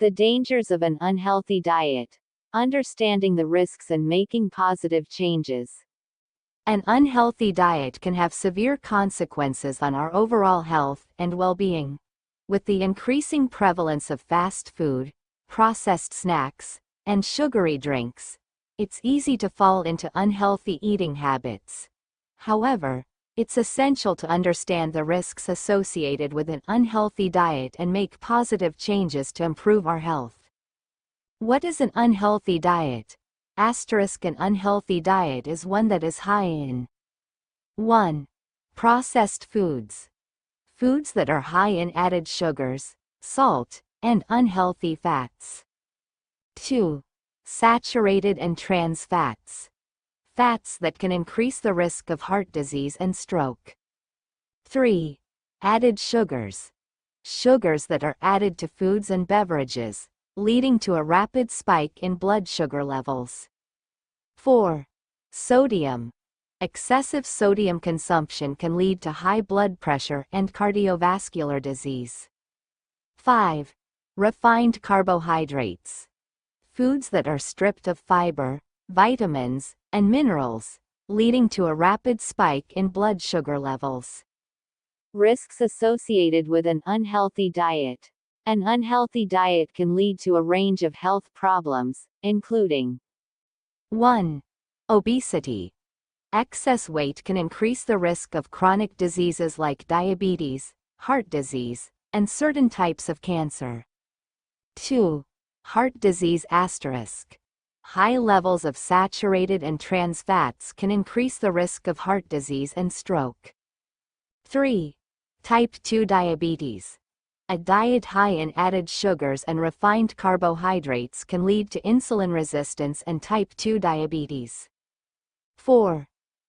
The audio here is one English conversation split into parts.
The dangers of an unhealthy diet. Understanding the risks and making positive changes. An unhealthy diet can have severe consequences on our overall health and well-being. With the increasing prevalence of fast food, processed snacks, and sugary drinks, it's easy to fall into unhealthy eating habits. However, it's essential to understand the risks associated with an unhealthy diet and make positive changes to improve our health. What is an unhealthy diet? An unhealthy diet is one that is high in 1. Processed foods. Foods that are high in added sugars, salt, and unhealthy fats. 2. Saturated and trans fats. Fats that can increase the risk of heart disease and stroke. 3. Added sugars. Sugars that are added to foods and beverages, leading to a rapid spike in blood sugar levels. 4. Sodium. Excessive sodium consumption can lead to high blood pressure and cardiovascular disease. 5. Refined carbohydrates. Foods that are stripped of fiber, vitamins, and minerals, leading to a rapid spike in blood sugar levels. Risks associated with an unhealthy diet. An unhealthy diet can lead to a range of health problems, including 1. Obesity. Excess weight can increase the risk of chronic diseases like diabetes, heart disease, and certain types of cancer. 2. Heart disease *. High levels of saturated and trans fats can increase the risk of heart disease and stroke. 3. Type 2 diabetes. A diet high in added sugars and refined carbohydrates can lead to insulin resistance and type 2 diabetes. 4.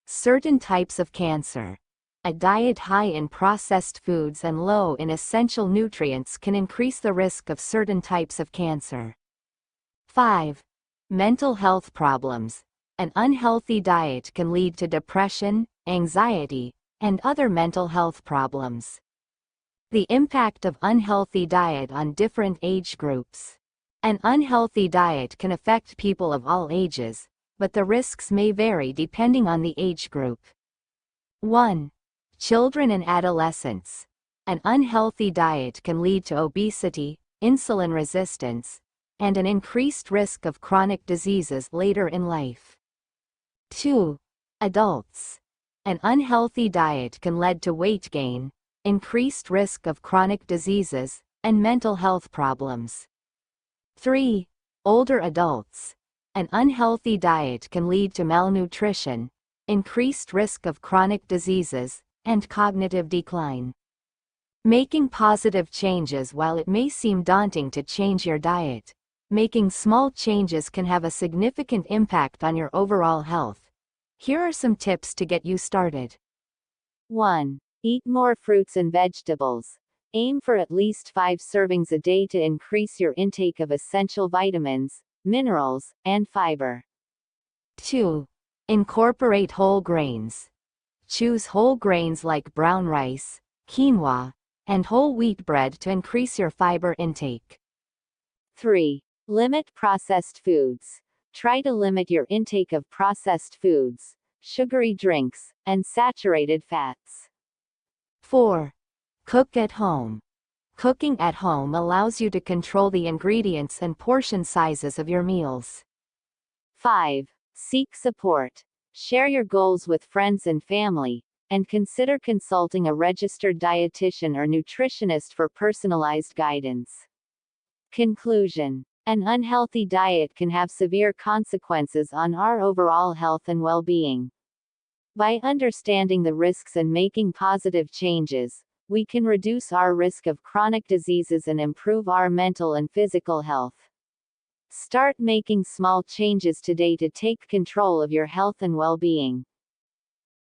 Certain types of cancer. A diet high in processed foods and low in essential nutrients can increase the risk of certain types of cancer. 5. Mental health problems. An unhealthy diet can lead to depression, anxiety, and other mental health problems. The impact of unhealthy diet on different age groups. An unhealthy diet can affect people of all ages, but the risks may vary depending on the age group. 1. Children and adolescents. An unhealthy diet can lead to obesity, insulin resistance, and an increased risk of chronic diseases later in life. 2. Adults. An unhealthy diet can lead to weight gain, increased risk of chronic diseases, and mental health problems. 3. Older adults. An unhealthy diet can lead to malnutrition, increased risk of chronic diseases, and cognitive decline. Making positive changes. While it may seem daunting to change your diet, making small changes can have a significant impact on your overall health. Here are some tips to get you started. 1. Eat more fruits and vegetables. Aim for at least 5 servings a day to increase your intake of essential vitamins, minerals, and fiber. 2. Incorporate whole grains. Choose whole grains like brown rice, quinoa, and whole wheat bread to increase your fiber intake. 3. Limit processed foods. Try to limit your intake of processed foods, sugary drinks, and saturated fats. 4. Cook at home. Cooking at home allows you to control the ingredients and portion sizes of your meals. 5. Seek support. Share your goals with friends and family, and consider consulting a registered dietitian or nutritionist for personalized guidance. Conclusion. An unhealthy diet can have severe consequences on our overall health and well-being. By understanding the risks and making positive changes, we can reduce our risk of chronic diseases and improve our mental and physical health. Start making small changes today to take control of your health and well-being.